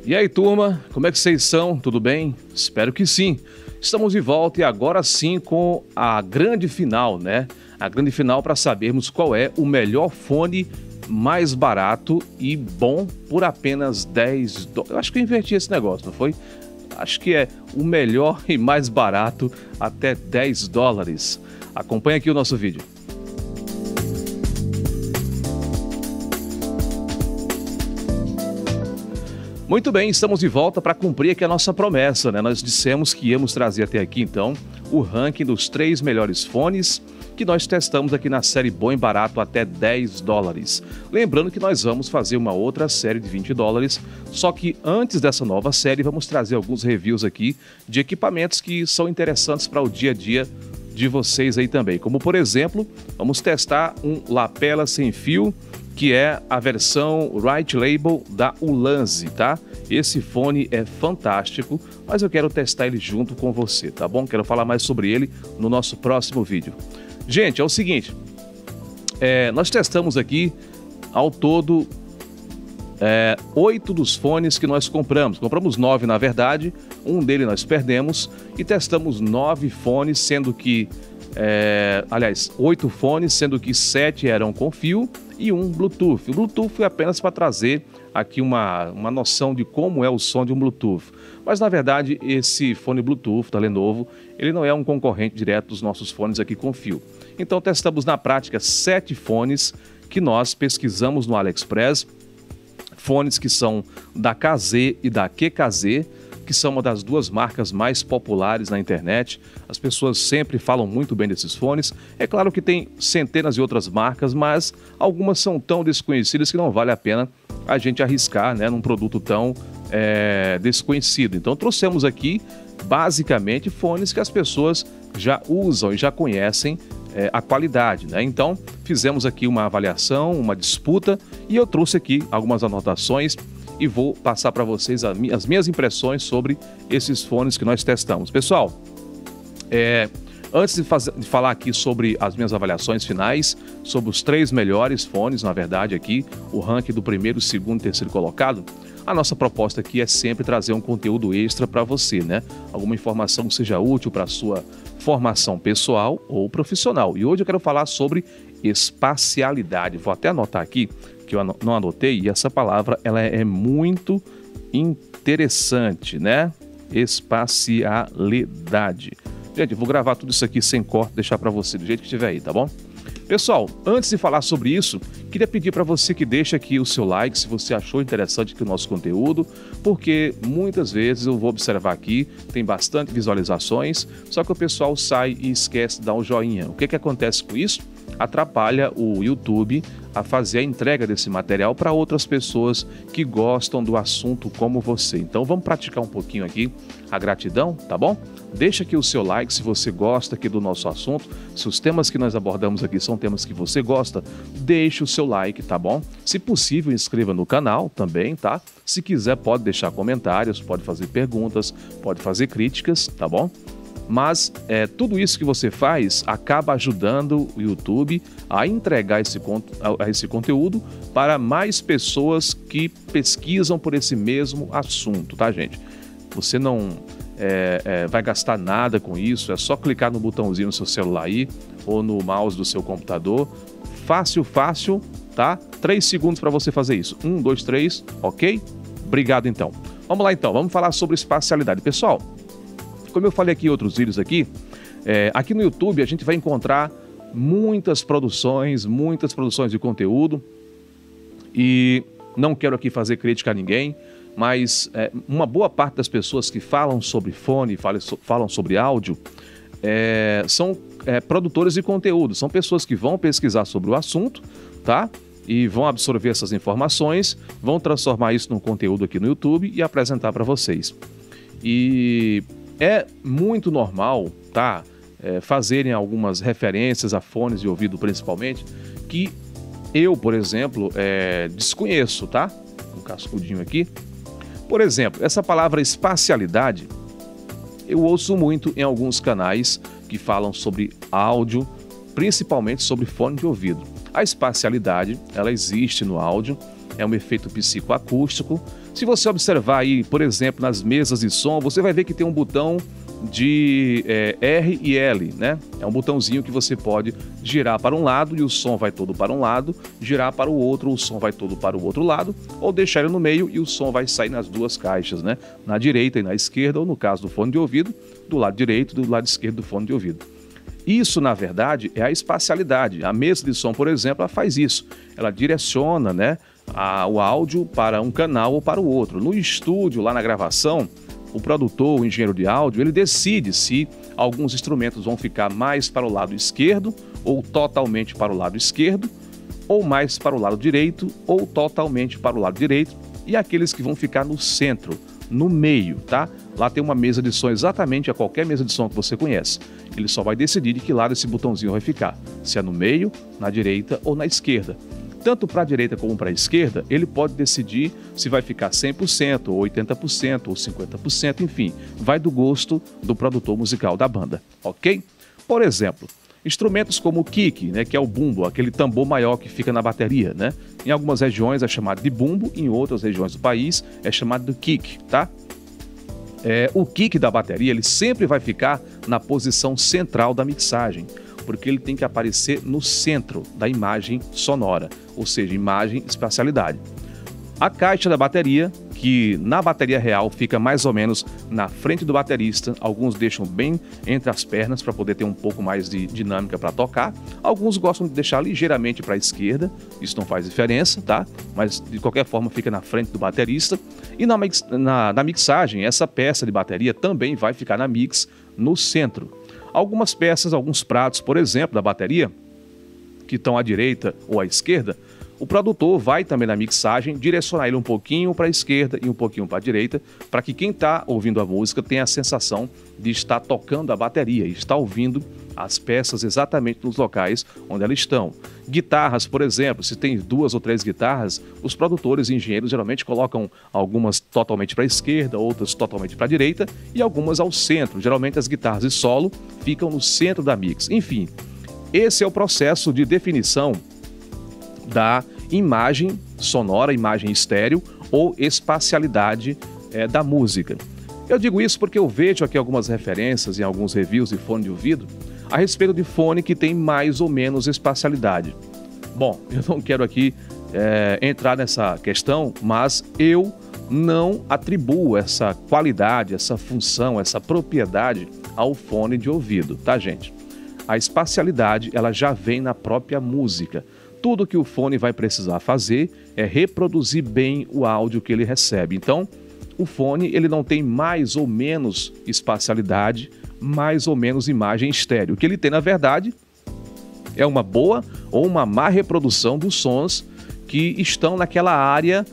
E aí, turma, como é que vocês são? Tudo bem? Espero que sim. Estamos de volta e agora sim com a grande final, né? A grande final para sabermos qual é o melhor fone mais barato e bom por apenas 10 dólares. Eu acho que eu inverti esse negócio, não foi? Acho que é o melhor e mais barato até 10 dólares. Acompanhe aqui o nosso vídeo. Muito bem, estamos de volta para cumprir aqui a nossa promessa, né? Nós dissemos que íamos trazer até aqui, então, o ranking dos 3 melhores fones que nós testamos aqui na série Bom e Barato até 10 dólares. Lembrando que nós vamos fazer uma outra série de 20 dólares, só que antes dessa nova série vamos trazer alguns reviews aqui de equipamentos que são interessantes para o dia a dia de vocês aí também. Como, por exemplo, vamos testar um lapela sem fio, que é a versão White Label da Ulanzi, tá? Esse fone é fantástico, mas eu quero testar ele junto com você, tá bom? Quero falar mais sobre ele no nosso próximo vídeo. Gente, é o seguinte, nós testamos aqui ao todo 8 dos fones que nós compramos. Compramos 9, na verdade, um deles nós perdemos e testamos 9 fones, sendo que, 8 fones, sendo que 7 eram com fio e um Bluetooth. O Bluetooth foi apenas para trazer aqui uma noção de como é o som de um Bluetooth. Mas, na verdade, esse fone Bluetooth da Lenovo, ele não é um concorrente direto dos nossos fones aqui com fio. Então, testamos na prática 7 fones que nós pesquisamos no AliExpress, fones que são da KZ e da QKZ, que são uma das duas marcas mais populares na internet. As pessoas sempre falam muito bem desses fones. É claro que tem centenas de outras marcas, mas algumas são tão desconhecidas que não vale a pena a gente arriscar, né, num produto tão desconhecido. Então trouxemos aqui, basicamente, fones que as pessoas já usam e já conhecem a qualidade, né? Então fizemos aqui uma avaliação, uma disputa, e eu trouxe aqui algumas anotações e vou passar para vocês as minhas impressões sobre esses fones que nós testamos. Pessoal, antes de falar aqui sobre as minhas avaliações finais, sobre os 3 melhores fones, na verdade aqui, o ranking do primeiro, segundo e terceiro colocado, a nossa proposta aqui é sempre trazer um conteúdo extra para você, né? Alguma informação que seja útil para a sua formação pessoal ou profissional. E hoje eu quero falar sobre espacialidade. Vou até anotar aqui, que eu não anotei, e essa palavra ela é muito interessante, né? Espacialidade. Gente, eu vou gravar tudo isso aqui sem corte, deixar para você do jeito que estiver aí, tá bom? Pessoal, antes de falar sobre isso, queria pedir para você que deixe aqui o seu like se você achou interessante aqui o nosso conteúdo, porque muitas vezes eu vou observar aqui, tem bastante visualizações, só que o pessoal sai e esquece de dar um joinha. O que acontece com isso? Atrapalha o YouTube a fazer a entrega desse material para outras pessoas que gostam do assunto como você. Então vamos praticar um pouquinho aqui a gratidão, tá bom? Deixa aqui o seu like se você gosta aqui do nosso assunto. Se os temas que nós abordamos aqui são temas que você gosta, deixe o seu like, tá bom? Se possível, inscreva no canal também, tá? Se quiser, pode deixar comentários, pode fazer perguntas, pode fazer críticas, tá bom? Mas tudo isso que você faz acaba ajudando o YouTube a entregar esse conteúdo para mais pessoas que pesquisam por esse mesmo assunto, tá, gente? Você não vai gastar nada com isso, é só clicar no botãozinho no seu celular aí ou no mouse do seu computador. Fácil, fácil, tá? 3 segundos para você fazer isso. 1, 2, 3, ok? Obrigado, então. Vamos lá, então. Vamos falar sobre espacialidade. Pessoal, como eu falei aqui em outros vídeos aqui no YouTube a gente vai encontrar muitas produções de conteúdo, e não quero aqui fazer crítica a ninguém, mas uma boa parte das pessoas que falam sobre fone, falam sobre áudio, são produtores de conteúdo, são pessoas que vão pesquisar sobre o assunto, tá? E vão absorver essas informações, vão transformar isso num conteúdo aqui no YouTube e apresentar para vocês. E é muito normal, tá? Fazerem algumas referências a fones de ouvido principalmente, que eu, por exemplo, desconheço, tá? Um cascudinho aqui. Por exemplo, essa palavra espacialidade, eu ouço muito em alguns canais que falam sobre áudio, principalmente sobre fone de ouvido. A espacialidade, ela existe no áudio, é um efeito psicoacústico, Se você observar aí, por exemplo, nas mesas de som, você vai ver que tem um botão de R e L, né? É um botãozinho que você pode girar para um lado e o som vai todo para um lado, girar para o outro, o som vai todo para o outro lado, ou deixar ele no meio e o som vai sair nas duas caixas, né? Na direita e na esquerda, ou no caso do fone de ouvido, do lado direito e do lado esquerdo do fone de ouvido. Isso, na verdade, é a espacialidade. A mesa de som, por exemplo, ela faz isso. Ela direciona, né, o áudio para um canal ou para o outro. No estúdio, lá na gravação, o produtor, o engenheiro de áudio, ele decide se alguns instrumentos vão ficar mais para o lado esquerdo ou totalmente para o lado esquerdo, ou mais para o lado direito ou totalmente para o lado direito, e aqueles que vão ficar no centro, no meio, tá? Lá tem uma mesa de som exatamente a qualquer mesa de som que você conhece. Ele só vai decidir de que lado esse botãozinho vai ficar, se é no meio, na direita ou na esquerda. Tanto para a direita como para a esquerda, ele pode decidir se vai ficar 100%, ou 80%, ou 50%, enfim, vai do gosto do produtor musical da banda, ok? Por exemplo, instrumentos como o kick, né, que é o bumbo, aquele tambor maior que fica na bateria, né? Em algumas regiões é chamado de bumbo, em outras regiões do país é chamado de kick, tá? O kick da bateria, ele sempre vai ficar na posição central da mixagem, porque ele tem que aparecer no centro da imagem sonora, ou seja, imagem espacialidade. A caixa da bateria, que na bateria real fica mais ou menos na frente do baterista, alguns deixam bem entre as pernas para poder ter um pouco mais de dinâmica para tocar, alguns gostam de deixar ligeiramente para a esquerda, isso não faz diferença, tá? Mas de qualquer forma fica na frente do baterista. E na mixagem, essa peça de bateria também vai ficar na mix no centro. Algumas peças, alguns pratos, por exemplo, da bateria, que estão à direita ou à esquerda, o produtor vai também na mixagem direcionar ele um pouquinho para a esquerda e um pouquinho para a direita, para que quem está ouvindo a música tenha a sensação de estar tocando a bateria e estar ouvindo as peças exatamente nos locais onde elas estão. Guitarras, por exemplo, se tem 2 ou 3 guitarras, os produtores e engenheiros geralmente colocam algumas totalmente para a esquerda, outras totalmente para a direita e algumas ao centro. Geralmente as guitarras de solo ficam no centro da mix. Enfim, esse é o processo de definição da imagem sonora, imagem estéreo ou espacialidade da música. Eu digo isso porque eu vejo aqui algumas referências em alguns reviews de fone de ouvido a respeito de fone que tem mais ou menos espacialidade. Bom, eu não quero aqui entrar nessa questão, mas eu não atribuo essa qualidade, essa função, essa propriedade ao fone de ouvido, tá, gente? A espacialidade, ela já vem na própria música. Tudo que o fone vai precisar fazer é reproduzir bem o áudio que ele recebe. Então, o fone ele não tem mais ou menos espacialidade, mais ou menos imagem estéreo. O que ele tem, na verdade, é uma boa ou uma má reprodução dos sons que estão naquela área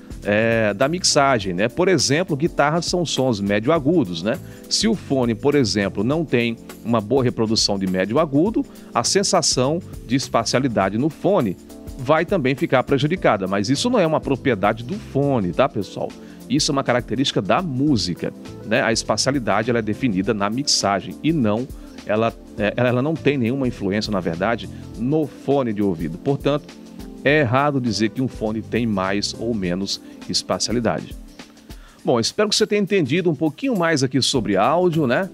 da mixagem, né? Por exemplo, guitarras são sons médio agudos, né? Se o fone, por exemplo, não tem uma boa reprodução de médio agudo, a sensação de espacialidade no fone vai também ficar prejudicada, mas isso não é uma propriedade do fone, tá, pessoal? Isso é uma característica da música, né? A espacialidade ela é definida na mixagem e não ela não tem nenhuma influência, na verdade, no fone de ouvido. Portanto, é errado dizer que um fone tem mais ou menos espacialidade. Bom, espero que você tenha entendido um pouquinho mais aqui sobre áudio, né?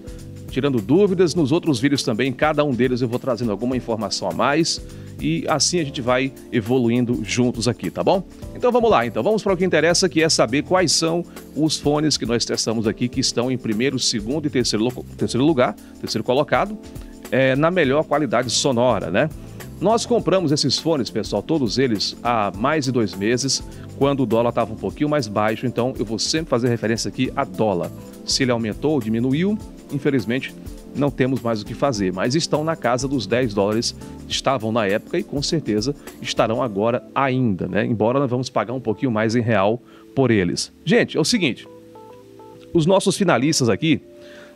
Tirando dúvidas, nos outros vídeos também, cada um deles eu vou trazendo alguma informação a mais e assim a gente vai evoluindo juntos aqui, tá bom? Então vamos lá, vamos para o que interessa, que é saber quais são os fones que nós testamos aqui, que estão em primeiro, segundo e terceiro lugar, terceiro colocado, na melhor qualidade sonora, né? Nós compramos esses fones, pessoal, todos eles há mais de 2 meses, quando o dólar estava um pouquinho mais baixo, então eu vou sempre fazer referência aqui a dólar. Se ele aumentou ou diminuiu, infelizmente não temos mais o que fazer, mas estão na casa dos 10 dólares, estavam na época e com certeza estarão agora ainda, né? Embora nós vamos pagar um pouquinho mais em real por eles. Gente, é o seguinte, os nossos finalistas aqui,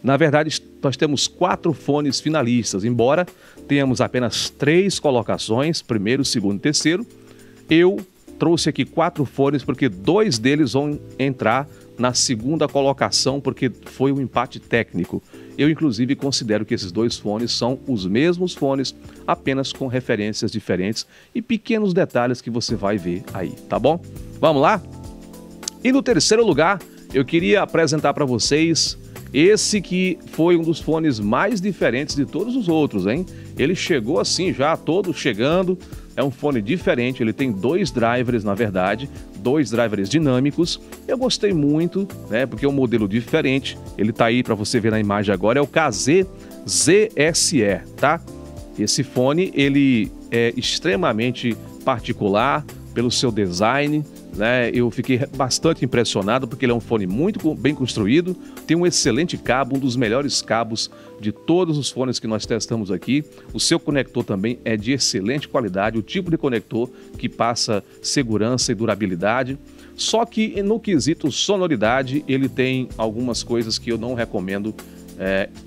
na verdade, nós temos 4 fones finalistas, embora tenhamos apenas 3 colocações, primeiro, segundo e terceiro. Eu trouxe aqui 4 fones porque 2 deles vão entrar na segunda colocação porque foi um empate técnico. Eu, inclusive, considero que esses 2 fones são os mesmos fones, apenas com referências diferentes e pequenos detalhes que você vai ver aí, tá bom? Vamos lá? E no terceiro lugar, eu queria apresentar para vocês esse que foi um dos fones mais diferentes de todos os outros, hein? Ele chegou assim já, todo chegando, é um fone diferente, ele tem 2 drivers, na verdade, 2 drivers dinâmicos. Eu gostei muito, né, porque é um modelo diferente, ele tá aí para você ver na imagem agora, é o KZ-ZSE, tá? Esse fone, ele é extremamente particular pelo seu design, né? Eu fiquei bastante impressionado porque ele é um fone muito bem construído, tem um excelente cabo, um dos melhores cabos de todos os fones que nós testamos aqui. O seu conector também é de excelente qualidade, o tipo de conector que passa segurança e durabilidade. Só que no quesito sonoridade, ele tem algumas coisas que eu não recomendo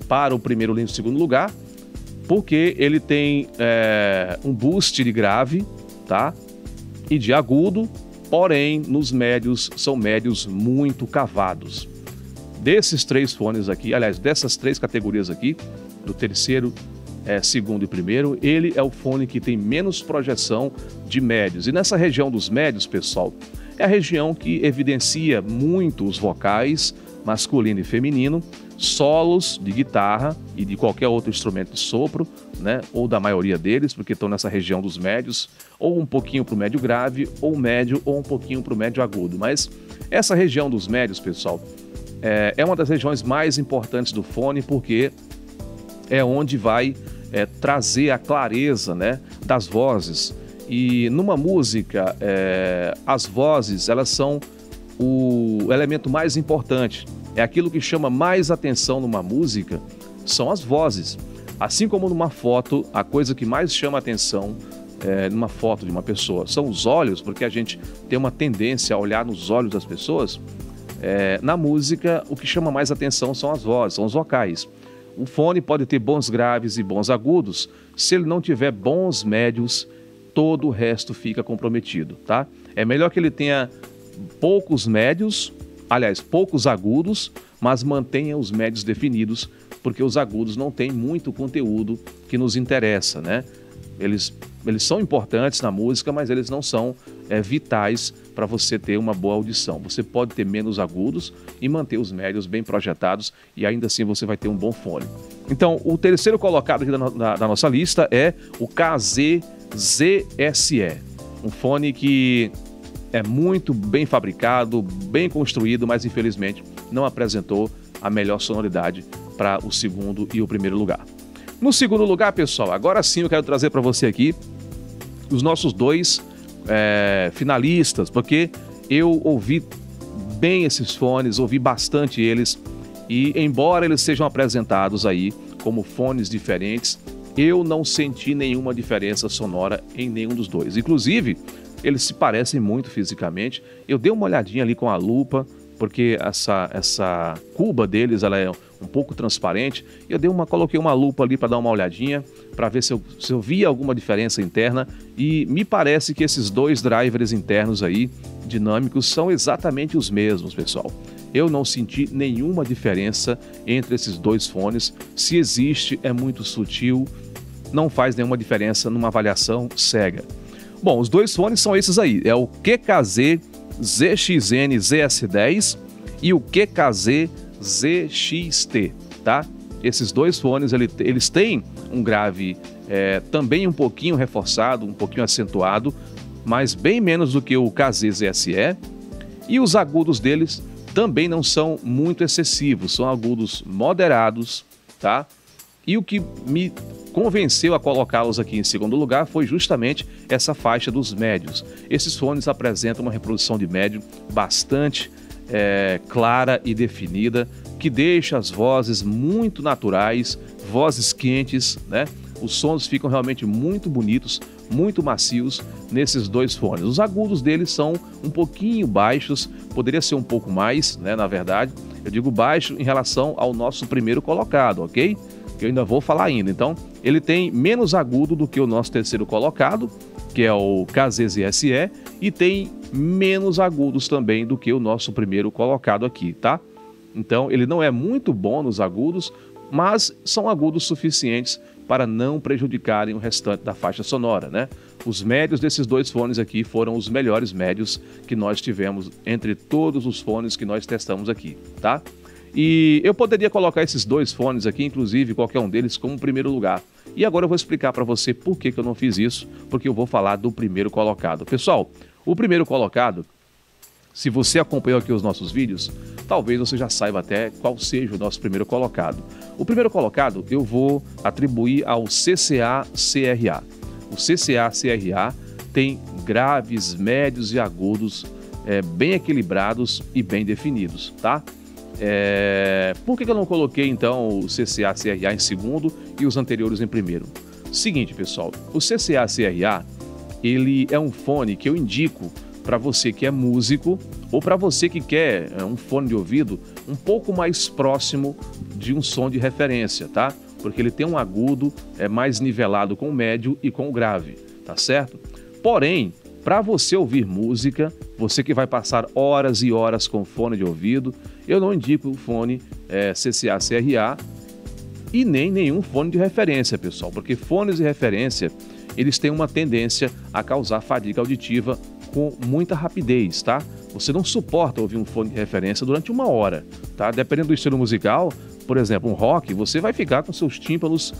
para o primeiro e o segundo lugar, porque ele tem um boost de grave, tá? E de agudo, porém, nos médios, são médios muito cavados. Desses 3 fones aqui, aliás, dessas 3 categorias aqui, do terceiro, segundo e primeiro, ele é o fone que tem menos projeção de médios. E nessa região dos médios, pessoal, é a região que evidencia muito os vocais, masculino e feminino, solos de guitarra e de qualquer outro instrumento de sopro, né? Ou da maioria deles, porque estão nessa região dos médios, ou um pouquinho para o médio grave, ou médio, ou um pouquinho para o médio agudo. Mas essa região dos médios, pessoal, é uma das regiões mais importantes do fone, porque é onde vai trazer a clareza, né, das vozes. E numa música, as vozes, elas são o elemento mais importante. É aquilo que chama mais atenção numa música, são as vozes. Assim como numa foto, a coisa que mais chama atenção numa foto de uma pessoa são os olhos, porque a gente tem uma tendência a olhar nos olhos das pessoas. Na música, o que chama mais atenção são as vozes, são os vocais. O fone pode ter bons graves e bons agudos, se ele não tiver bons médios, todo o resto fica comprometido, tá? É melhor que ele tenha poucos médios, aliás, poucos agudos, mas mantenha os médios definidos, porque os agudos não têm muito conteúdo que nos interessa, né? Eles são importantes na música, mas eles não são vitais para você ter uma boa audição. Você pode ter menos agudos e manter os médios bem projetados e ainda assim você vai ter um bom fone. Então, o terceiro colocado aqui da nossa lista é o KZ-ZSE, um fone que é muito bem fabricado, bem construído, mas infelizmente não apresentou a melhor sonoridade para o segundo e o primeiro lugar. No segundo lugar, pessoal, agora sim eu quero trazer para você aqui os nossos 2 finalistas, porque eu ouvi bem esses fones, ouvi bastante eles, e embora eles sejam apresentados aí como fones diferentes, eu não senti nenhuma diferença sonora em nenhum dos 2. Inclusive, eles se parecem muito fisicamente. Eu dei uma olhadinha ali com a lupa, porque essa cuba deles ela é um pouco transparente. Eu coloquei uma lupa ali para dar uma olhadinha, para ver se eu via alguma diferença interna. E me parece que esses 2 drivers internos aí, dinâmicos, são exatamente os mesmos, pessoal. Eu não senti nenhuma diferença entre esses 2 fones. Se existe, é muito sutil, não faz nenhuma diferença numa avaliação cega. Bom, os 2 fones são esses aí, é o QKZ-ZXN ZS10 e o QKZ-ZXT, tá? Esses 2 fones, eles têm um grave também um pouquinho reforçado, um pouquinho acentuado, mas bem menos do que o KZ-ZSE, e os agudos deles também não são muito excessivos, são agudos moderados, tá? E o que me convenceu a colocá-los aqui em segundo lugar foi justamente essa faixa dos médios. Esses fones apresentam uma reprodução de médio bastante clara e definida, que deixa as vozes muito naturais, vozes quentes, né? Os sons ficam realmente muito bonitos, muito macios nesses 2 fones. Os agudos deles são um pouquinho baixos, poderia ser um pouco mais, né? Na verdade, eu digo baixo em relação ao nosso primeiro colocado, ok? Que eu ainda vou falar ainda. Então, ele tem menos agudo do que o nosso terceiro colocado, que é o KZ-ZSE, e tem menos agudos também do que o nosso primeiro colocado aqui, tá? Então, ele não é muito bom nos agudos, mas são agudos suficientes para não prejudicarem o restante da faixa sonora, né? Os médios desses dois fones aqui foram os melhores médios que nós tivemos entre todos os fones que nós testamos aqui, tá? E eu poderia colocar esses dois fones aqui, inclusive qualquer um deles, como primeiro lugar. E agora eu vou explicar para você por que eu não fiz isso, porque eu vou falar do primeiro colocado. Pessoal, o primeiro colocado, se você acompanhou aqui os nossos vídeos, talvez você já saiba até qual seja o nosso primeiro colocado. O primeiro colocado eu vou atribuir ao CCA-CRA. O CCA-CRA tem graves, médios e agudos bem equilibrados e bem definidos, tá? Por que eu não coloquei então o CCA-CRA em segundo e os anteriores em primeiro? Seguinte, pessoal, o CCA-CRA, ele é um fone que eu indico para você que é músico ou para você que quer um fone de ouvido um pouco mais próximo de um som de referência, tá? Porque ele tem um agudo mais nivelado com o médio e com o grave, tá certo? Porém, para você ouvir música, você que vai passar horas e horas com fone de ouvido, eu não indico o fone CCA-CRA e nem nenhum fone de referência, pessoal, porque fones de referência, eles têm uma tendência a causar fadiga auditiva com muita rapidez, tá? Você não suporta ouvir um fone de referência durante uma hora, tá? Dependendo do estilo musical, por exemplo, um rock, você vai ficar com seus tímpanos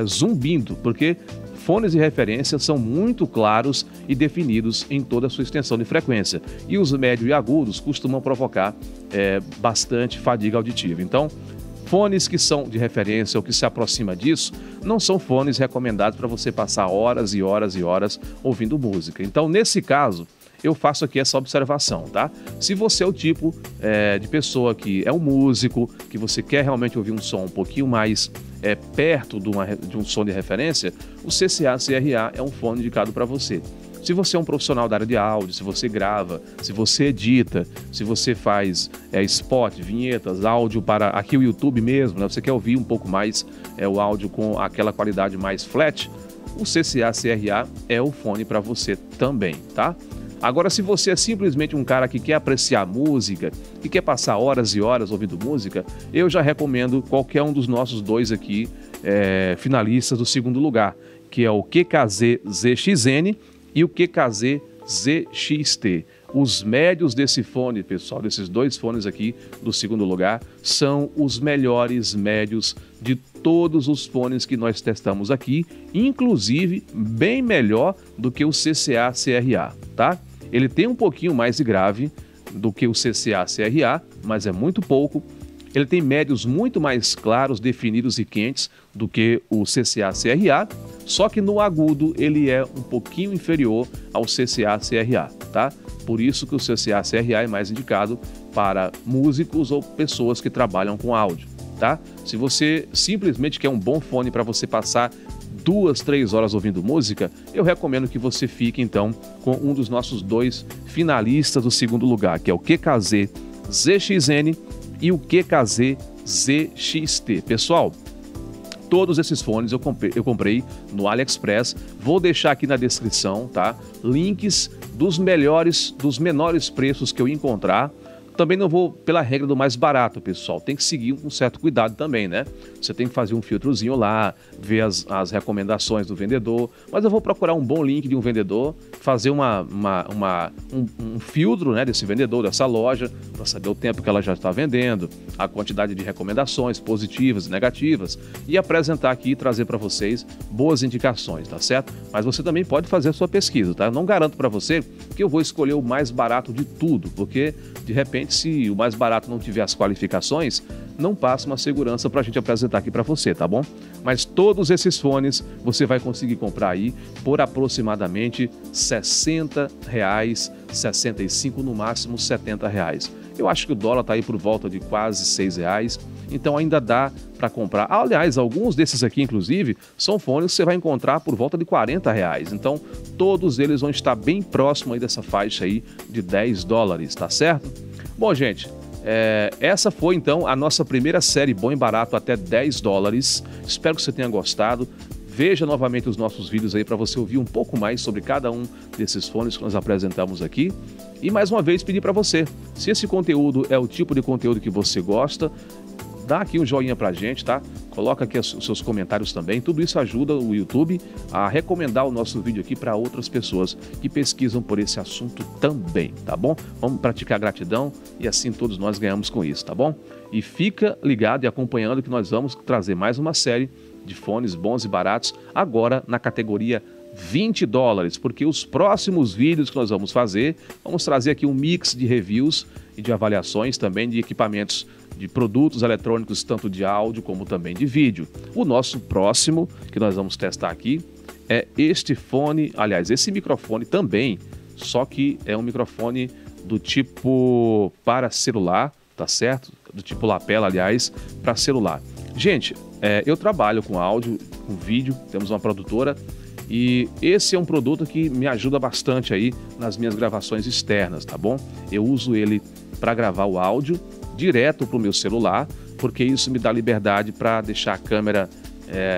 zumbindo, porque fones de referência são muito claros e definidos em toda a sua extensão de frequência. E os médios e agudos costumam provocar bastante fadiga auditiva. Então, fones que são de referência ou que se aproxima disso, não são fones recomendados para você passar horas e horas e horas ouvindo música. Então, nesse caso, eu faço aqui essa observação, tá? Se você é o tipo de pessoa que é um músico, que você quer realmente ouvir um som um pouquinho mais perto de um som de referência, o CCA-CRA é um fone indicado para você. Se você é um profissional da área de áudio, se você grava, se você edita, se você faz spot, vinhetas, áudio para aqui o YouTube mesmo, né? Você quer ouvir um pouco mais o áudio com aquela qualidade mais flat, o CCA-CRA é o fone para você também, tá? Agora, se você é simplesmente um cara que quer apreciar música, que quer passar horas e horas ouvindo música, eu já recomendo qualquer um dos nossos dois aqui finalistas do segundo lugar, que é o QKZ-ZXN e o QKZ-ZXT. Os médios desse fone, pessoal, desses dois fones aqui do segundo lugar, são os melhores médios de todos os fones que nós testamos aqui, inclusive bem melhor do que o CCA-CRA, tá? Ele tem um pouquinho mais de grave do que o CCA-CRA, mas é muito pouco. Ele tem médios muito mais claros, definidos e quentes do que o CCA-CRA, só que no agudo ele é um pouquinho inferior ao CCA-CRA, tá? Por isso que o CCA-CRA é mais indicado para músicos ou pessoas que trabalham com áudio, tá? Se você simplesmente quer um bom fone para você passar 2, 3 horas ouvindo música, eu recomendo que você fique então com um dos nossos dois finalistas do segundo lugar, que é o QKZ-ZXN e o QKZ-ZXT. Pessoal, todos esses fones eu comprei no AliExpress. Vou deixar aqui na descrição, tá? Links dos menores preços que eu encontrar. Também não vou pela regra do mais barato, pessoal. Tem que seguir um certo cuidado também, né? Você tem que fazer um filtrozinho lá, ver as recomendações do vendedor. Mas eu vou procurar um bom link de um vendedor, fazer um filtro, né, desse vendedor, dessa loja, para saber o tempo que ela já está vendendo, a quantidade de recomendações positivas e negativas, e apresentar aqui e trazer para vocês boas indicações, tá certo? Mas você também pode fazer a sua pesquisa, tá? Eu não garanto para você que eu vou escolher o mais barato de tudo, porque de repente, se o mais barato não tiver as qualificações, não passa uma segurança para a gente apresentar aqui para você, tá bom? Mas todos esses fones você vai conseguir comprar aí por aproximadamente R$60, 65, no máximo R$70. Eu acho que o dólar está aí por volta de quase R$6, então ainda dá para comprar. Aliás, alguns desses aqui, inclusive, são fones que você vai encontrar por volta de R$40. Então, todos eles vão estar bem próximo aí dessa faixa aí de $10, tá certo? Bom, gente, essa foi então a nossa primeira série Bom e Barato até $10. Espero que você tenha gostado. Veja novamente os nossos vídeos aí para você ouvir um pouco mais sobre cada um desses fones que nós apresentamos aqui. E mais uma vez pedir para você, se esse conteúdo é o tipo de conteúdo que você gosta, dá aqui um joinha pra gente, tá? Coloca aqui os seus comentários também. Tudo isso ajuda o YouTube a recomendar o nosso vídeo aqui para outras pessoas que pesquisam por esse assunto também, tá bom? Vamos praticar gratidão e assim todos nós ganhamos com isso, tá bom? E fica ligado e acompanhando que nós vamos trazer mais uma série de fones bons e baratos, agora na categoria $20, porque os próximos vídeos que nós vamos fazer, vamos trazer aqui um mix de reviews e de avaliações também de equipamentos, de produtos eletrônicos, tanto de áudio como também de vídeo. O nosso próximo, que nós vamos testar aqui, é este fone, aliás, esse microfone também, só que é um microfone do tipo para celular, tá certo? Do tipo lapela, aliás, para celular. Gente, eu trabalho com áudio, com vídeo, temos uma produtora e esse é um produto que me ajuda bastante aí nas minhas gravações externas, tá bom? Eu uso ele para gravar o áudio direto para o meu celular, porque isso me dá liberdade para deixar a câmera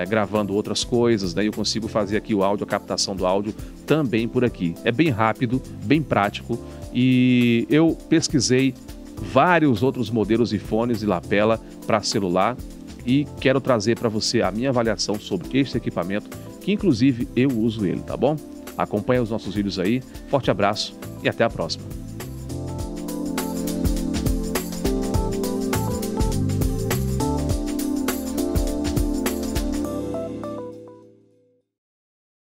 gravando outras coisas, né? Eu consigo fazer aqui o áudio, a captação do áudio também por aqui. É bem rápido, bem prático e eu pesquisei vários outros modelos de fones de lapela para celular e quero trazer para você a minha avaliação sobre este equipamento, que inclusive eu uso ele, tá bom? Acompanhe os nossos vídeos aí, forte abraço e até a próxima.